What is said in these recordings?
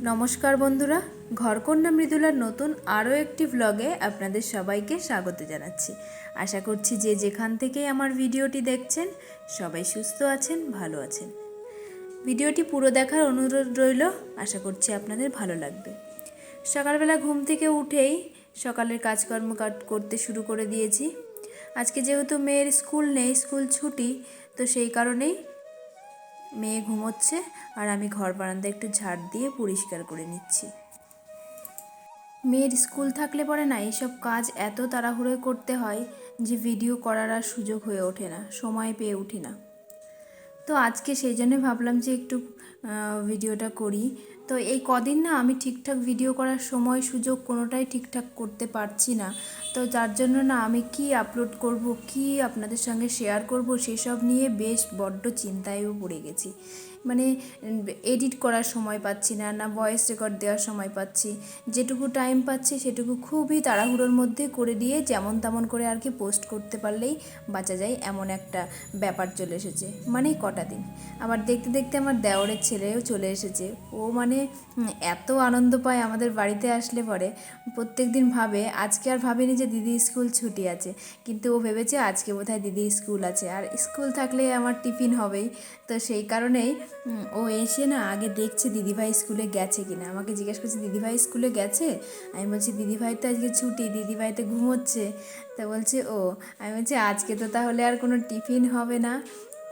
নমস্কার বন্ধুরা, ঘরকন্যা মৃদুলার নতুন আরও একটি ব্লগে আপনাদের সবাইকে স্বাগত জানাচ্ছি। আশা করছি যে যেখান থেকেই আমার ভিডিওটি দেখছেন সবাই সুস্থ আছেন, ভালো আছেন। ভিডিওটি পুরো দেখার অনুরোধ রইল, আশা করছি আপনাদের ভালো লাগবে। সকালবেলা ঘুম থেকে উঠেই সকালের কাজকর্ম করতে শুরু করে দিয়েছি। আজকে যেহেতু মেয়ের স্কুল নেই, স্কুল ছুটি, তো সেই কারণেই মেয়ে ঘুমোচ্ছে আর আমি ঘর বারান্দা একটু ঝাড় দিয়ে পরিষ্কার করে নিচ্ছি। মেয়ের স্কুল থাকলে পরে না এইসব কাজ এত তাড়াহুড়োয় করতে হয় যে ভিডিও করার আর সুযোগ হয়ে ওঠে না, সময় পেয়ে উঠি না। তো আজকে সেই জন্য ভাবলাম যে একটু ভিডিওটা করি। তো এই কদিন না আমি ঠিকঠাক ভিডিও করার সময় সুযোগ কোনোটাই ঠিকঠাক করতে পারছি না। তো যার জন্য না আমি কি আপলোড করব, কি আপনাদের সঙ্গে শেয়ার করব, সেসব নিয়ে বেশ বড্ড চিন্তায়ও পড়ে গেছি। মানে এডিট করার সময় পাচ্ছি না, না ভয়েস রেকর্ড দেওয়ার সময় পাচ্ছি। যেটুকু টাইম পাচ্ছি সেটুকু খুবই তাড়াহুড়োর মধ্যে করে দিয়ে যেমন তেমন করে আর কি পোস্ট করতে পারলেই বাঁচা যায়, এমন একটা ব্যাপার চলে এসেছে। মানে কটা দিন আবার দেখতে দেখতে আমার দেওরের ছেলেও চলে এসেছে। ও মানে এত আনন্দ পায় আমাদের বাড়িতে আসলে পরে। প্রত্যেক দিন ভাবে, আজকে আর ভাবেনি যে দিদি স্কুল ছুটি আছে, কিন্তু ও ভেবেছে আজকে বোধহয় দিদি স্কুল আছে, আর স্কুল থাকলে আমার টিফিন হবেই। তো সেই কারণেই ও এসে না আগে দেখছে দিদিভাই স্কুলে গেছে কিনা। আমাকে জিজ্ঞেস করছে দিদিভাই স্কুলে গেছে। আমি বলছি দিদিভাই তো আজকে ছুটি, দিদিভাই তো ঘুমোচ্ছে। তা বলছে ও, আমি বলছি আজকে তো তাহলে আর কোনো টিফিন হবে না।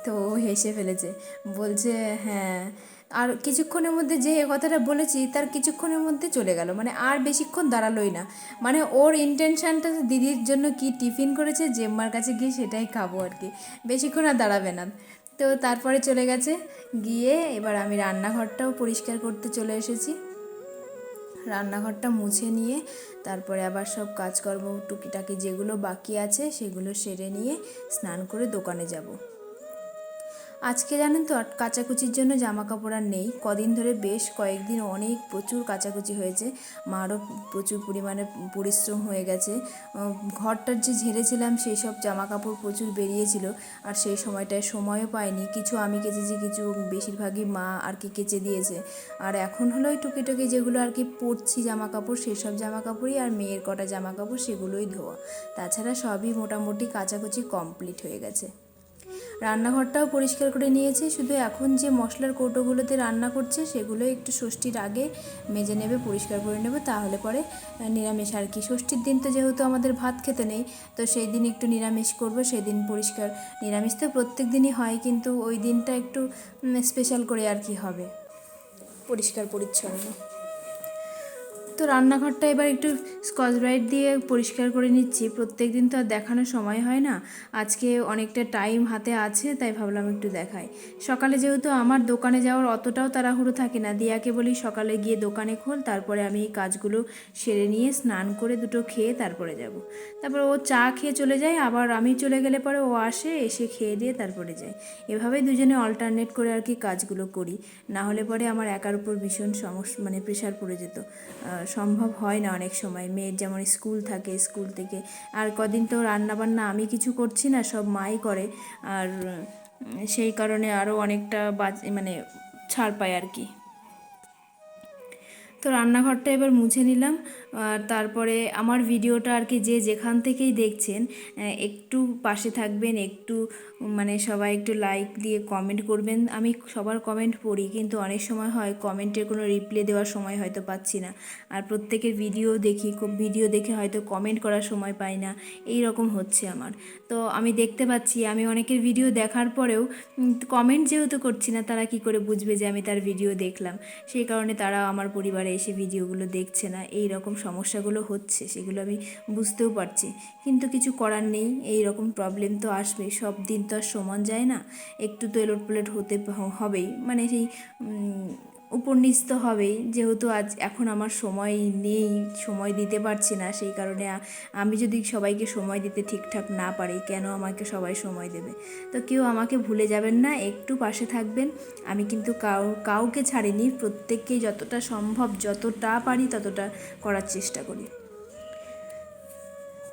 তো ও হেসে ফেলেছে, বলছে হ্যাঁ। আর কিছুক্ষণের মধ্যে যে কথাটা বলেছি তার কিছুক্ষণের মধ্যে চলে গেল, মানে আর বেশিক্ষণ দাঁড়ালোই না। মানে ওর ইন্টেনশানটা দিদির জন্য কি টিফিন করেছে, জেম্মার কাছে গিয়ে সেটাই খাবো আর কি, বেশিক্ষণ আর দাঁড়াবে না। তো তারপরে চলে গেছে, গিয়ে এবার আমি রান্নাঘরটাও পরিষ্কার করতে চলে এসেছি। রান্নাঘরটা মুছে নিয়ে তারপরে আবার সব কাজকর্ম টুকিটাকি যেগুলো বাকি আছে সেগুলো সেরে নিয়ে স্নান করে দোকানে যাব। আজকে জানেন তো কাচাকুচির জন্য জামা কাপড় আর নেই। কদিন ধরে বেশ কয়েকদিন প্রচুর কাচাকুচি হয়েছে, মারও প্রচুর পরিমাণে পরিশ্রম হয়ে গেছে। ঘরটার যে ঝেড়েছিলাম সেই সব জামা কাপড় প্রচুর বেরিয়েছিল, আর সেই সময়টায় সময়ও পাইনি। কিছু আমি কেচেছি, কিছু বেশিরভাগই মা আর কি কেচে দিয়েছে। আর এখন হলো ওই টুকিটুকি যেগুলো আর কি পরছি জামা কাপড়, সেই সব জামা কাপড়ই আর মেয়ের কটা জামা কাপড় সেগুলোই ধোয়া। তাছাড়া সবই মোটামুটি কাচাকুচি কমপ্লিট হয়ে গেছে। রান্নাঘরটাও পরিষ্কার করে নিয়েছে, শুধু এখন যে মশলার কৌটোগুলোতে রান্না করছে সেগুলো একটু ষষ্ঠীর আগে মেজে নেবে, পরিষ্কার করে নেবে, তাহলে পরে নিরামিষ আর কি। ষষ্ঠীর দিন তো যেহেতু আমাদের ভাত খেতে নেই, তো সেই দিন একটু নিরামিষ করবো, সেই দিন পরিষ্কার। নিরামিষ তো প্রত্যেক দিনই হয়, কিন্তু ওই দিনটা একটু স্পেশাল করে আর কি হবে, পরিষ্কার পরিচ্ছন্ন। তো রান্নাঘরটা এবার একটু স্কচ ব্রাইট দিয়ে পরিষ্কার করে নিচ্ছি। প্রত্যেক দিন তো আর দেখানোর সময় হয় না, আজকে অনেকটা টাইম হাতে আছে তাই ভাবলাম একটু দেখাই। সকালে যেহেতু আমার দোকানে যাওয়ার অতটাও তাড়াহুড়ো থাকে না, দিয়াকে বলি সকালে গিয়ে দোকানে খোল, তারপরে আমি এই কাজগুলো সেরে নিয়ে স্নান করে দুটো খেয়ে তারপরে যাব। তারপরে ও চা খেয়ে চলে যায়, আবার আমি চলে গেলে পরে ও আসে, এসে খেয়ে দিয়ে তারপরে যায়। এভাবেই দুজনে অল্টারনেট করে আর কি কাজগুলো করি, না হলে পরে আমার একার উপর ভীষণ সমস্যা, মানে প্রেশার পড়ে যেত। সম্ভব হয় না অনেক সময়, মেয়ের যেমন স্কুল থাকে, স্কুল থেকে আর কদিন তো রান্নাবান্না আমি কিছু করছি না, সব মাই করে। আর সেই কারণে আরও অনেকটা মানে ছাড় পায় আর কি। তো রান্নাঘরটা এবার মুছে নিলাম। আর তারপরে আমার ভিডিওটা আর কি যে যেখান থেকেই দেখছেন একটু পাশে থাকবেন, একটু মানে সবাই একটু লাইক দিয়ে কমেন্ট করবেন। আমি সবার কমেন্ট পড়ি, কিন্তু অনেক সময় হয় কমেন্টের কোনো রিপ্লাই দেওয়ার সময় হয়তো পাচ্ছি না। আর প্রত্যেকের ভিডিও দেখি, ভিডিও দেখে হয়তো কমেন্ট করার সময় পাই না, এই রকম হচ্ছে আমার। তো আমি দেখতে পাচ্ছি আমি অনেকের ভিডিও দেখার পরেও কমেন্ট যেহেতু করছি না, তারা কি করে বুঝবে যে আমি তার ভিডিও দেখলাম। সেই কারণে তারা আমার পরিবারে এসে ভিডিওগুলো দেখছে না, এই রকম সমস্যাগুলো হচ্ছে, সেগুলো আমি বুঝতেও পারছি। কিন্তু কিছু করার নেই, এই রকম প্রবলেম তো আসবেই, সব দিন তো আর সমান যায় না, একটু তো এলোটপালট হতে হবেই, মানে সেই উপর নিচ তো হবেই। যেহেতু এখন আমার সময় নেই, সময় দিতে পারছি না, সেই কারণে আমি যদি সবাইকে সময় দিতে ঠিকঠাক না পারি, কেন আমাকে সবাই সময় দেবে? তো কেউ আমাকে ভুলে যাবেন না, একটু পাশে থাকবেন। আমি কিন্তু কাউকে ছাড়িনি, প্রত্যেককেই যতটা সম্ভব, যতটা পারি ততটা করার চেষ্টা করি।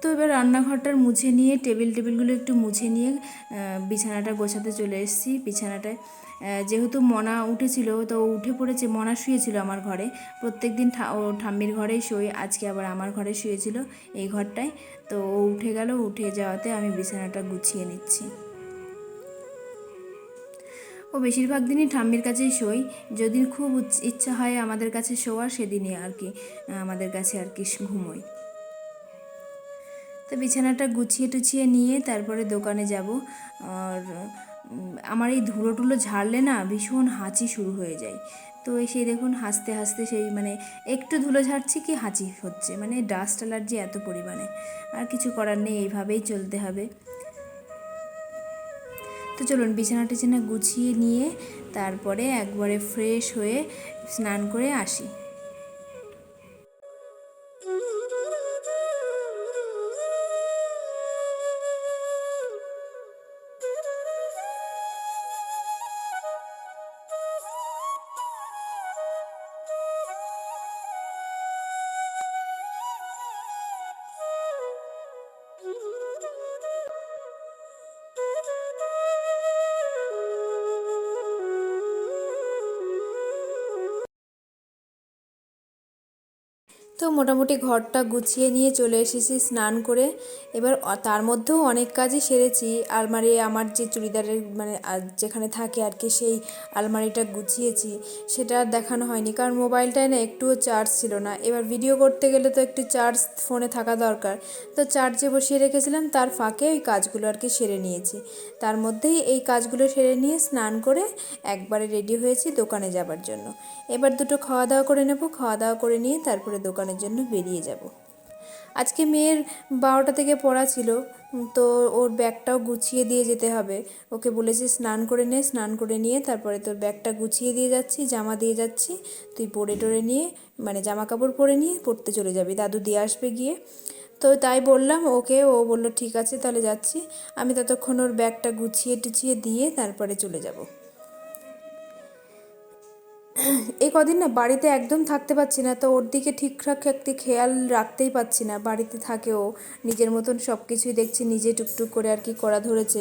তো এবার রান্নাঘরটার মুছে নিয়ে টেবিলগুলো একটু মুছে নিয়ে বিছানাটা গোছাতে চলে এসেছি। বিছানাটায় যেহেতু মনা উঠেছিল তো উঠে পড়েছে, মনা শুয়েছিল আমার ঘরে, প্রত্যেক দিন ও ঠাম্মির ঘরেই শোয়, আজকে আবার আমার ঘরে শুয়েছিল এই ঘরটায়। তো ও উঠে গেল, উঠে যাওয়াতে আমি বিছানাটা গুছিয়ে নিচ্ছি। ও বেশিরভাগ দিনই ঠাম্মির কাছেই শোয়, যেদিন খুব ইচ্ছা হয় আমাদের কাছে শোয়ার সেদিনই আর কি আমাদের কাছে আর কি ঘুমোয়। তো বিছানাটা গুছিয়ে টুছিয়ে নিয়ে তারপরে দোকানে যাব। আর আমার এই ধুলো টুলো ঝাড়লে না ভীষণ হাঁচি শুরু হয়ে যায়। তো সেই দেখুন হাসতে হাসতে সেই মানে একটু ধুলো ঝাড়ছি কি হাঁচি হচ্ছে, মানে ডাস্ট অ্যালার্জি এত পরিমাণে। আর কিছু করার নেই, এইভাবেই চলতে হবে। তো চলুন বিছানা টিছানা গুছিয়ে নিয়ে তারপরে একবারে ফ্রেশ হয়ে স্নান করে আসি। তো মোটামুটি ঘরটা গুছিয়ে নিয়ে চলে এসেছি স্নান করে। এবার তার মধ্যেও অনেক কাজই সেরেছি। আলমারি আমার যে চুড়িদারের মানে যেখানে থাকে আর কি সেই আলমারিটা গুছিয়েছি, সেটা আর দেখানো হয়নি কারণ মোবাইলটায় না একটুও চার্জ ছিল না। এবার ভিডিও করতে গেলে তো একটু চার্জ ফোনে থাকা দরকার, তো চার্জে বসিয়ে রেখেছিলাম, তার ফাঁকে ওই কাজগুলো আর কি সেরে নিয়েছি। তার মধ্যেই এই কাজগুলো সেরে নিয়ে স্নান করে একবারে রেডি হয়েছি দোকানে যাবার জন্য। এবার দুটো খাওয়া দাওয়া করে নেব, খাওয়া দাওয়া করে নিয়ে তারপরে দোকানের জন্য বেরিয়ে যাব। আজকে মেয়ের 12টা থেকে পড়া ছিল, তো ওর ব্যাগটাও গুছিয়ে দিয়ে যেতে হবে। ওকে বলেছি স্নান করে নে, স্নান করে নিয়ে তারপরে তোর ব্যাগটা গুছিয়ে দিয়ে যাচ্ছি, জামা দিয়ে যাচ্ছি, তুই পরে টরে নিয়ে মানে জামা কাপড় পরে নিয়ে পড়তে চলে যাবি, দাদু দিয়ে আসবে গিয়ে। তো তাই বললাম ওকে, ও বলল ঠিক আছে তাহলে যাচ্ছি। আমি ততক্ষণ ওর ব্যাগটা গুছিয়ে টুছিয়ে দিয়ে তারপরে চলে যাব। এই কদিন না বাড়িতে একদম থাকতে পারছি না, তো ওর দিকে ঠিকঠাক একটি খেয়াল রাখতেই পারছি না। বাড়িতে থাকেও নিজের মতন সব কিছুই দেখছি, নিজে টুকটুক করে আর কি করা ধরেছে।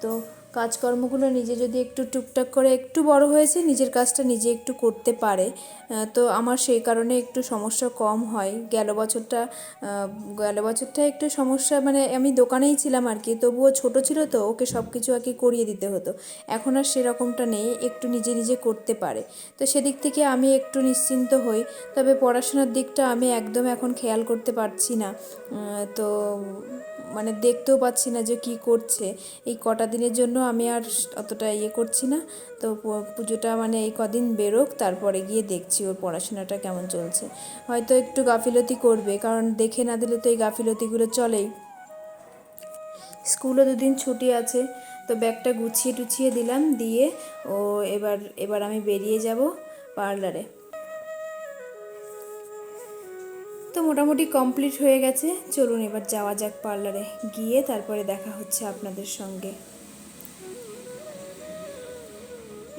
তো কাজকর্মগুলো নিজে যদি একটু টুকটাক করে, একটু বড় হয়েছে, নিজের কাজটা নিজে একটু করতে পারে, তো আমার সেই কারণে একটু সমস্যা কম হয়। গেল বছরটা একটু সমস্যা, মানে আমি দোকানেই ছিলাম আর কি, তবুও ছোট ছিল তো ওকে সব কিছু আর কি করিয়ে দিতে হতো। এখন আর সেরকমটা নেই, একটু নিজে নিজে করতে পারে, তো সেদিক থেকে আমি একটু নিশ্চিন্ত হই। তবে পড়াশোনার দিকটা আমি একদম এখন খেয়াল করতে পারছি না, তো মানে দেখতেও পাচ্ছি না যে কি করছে। এই কটা দিনের জন্য আমি আর অতটা ইয়ে করছি না। তো পুজোটা মানে এই কদিন বেরোক, তারপরে গিয়ে দেখছি ওর পড়াশোনাটা কেমন চলছে। হয়তো একটু গাফিলতি করবে, কারণ দেখে না দিলে তো এই গাফিলতিগুলো চলেই। স্কুলও দুদিন ছুটি আছে, তো ব্যাগটা গুছিয়ে টুছিয়ে দিলাম, দিয়ে ও এবার আমি বেরিয়ে যাব পার্লারে। তো মোটামুটি কমপ্লিট হয়ে গেছে, চলুন এবার যাওয়া যাক পার্লারে, গিয়ে তারপরে দেখা হচ্ছে আপনাদের সঙ্গে।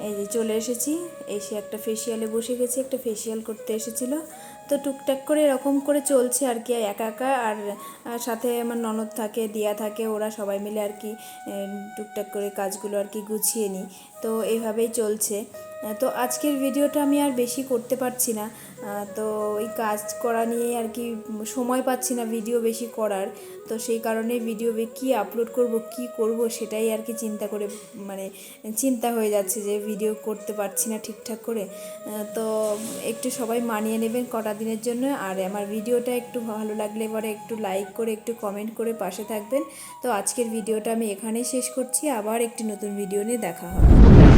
এই যে চলে এসেছি, এসে একটা ফেসিয়ালে বসে গেছি, একটা ফেসিয়াল করতে এসেছিল। তো টুকটাক করে এরকম করে চলছে আর কি, একা একা। আর সাথে আমার ননদ থাকে, দিয়া থাকে, ওরা সবাই মিলে আর কি টুকটাক করে কাজগুলো আর কি গুছিয়ে নিই। তো এইভাবেই চলছে। তো আজকের ভিডিওটা আমি আর বেশি করতে পারছি না, তো ওই কাজ করা নিয়ে আর কি সময় পাচ্ছি না ভিডিও বেশি করার। তো সেই কারণে ভিডিও কী আপলোড করব, কি করব সেটাই আর কি মানে চিন্তা হয়ে যাচ্ছে যে ভিডিও করতে পারছি না ঠিকঠাক করে। তো একটু সবাই মানিয়ে নেবেন কটা দিনের জন্য। আর আমার ভিডিওটা একটু ভালো লাগলে পরে একটু লাইক করে, একটু কমেন্ট করে পাশে থাকবেন। তো আজকের ভিডিওটা আমি এখানেই শেষ করছি, আবার একটি নতুন ভিডিও নিয়ে দেখা হবে।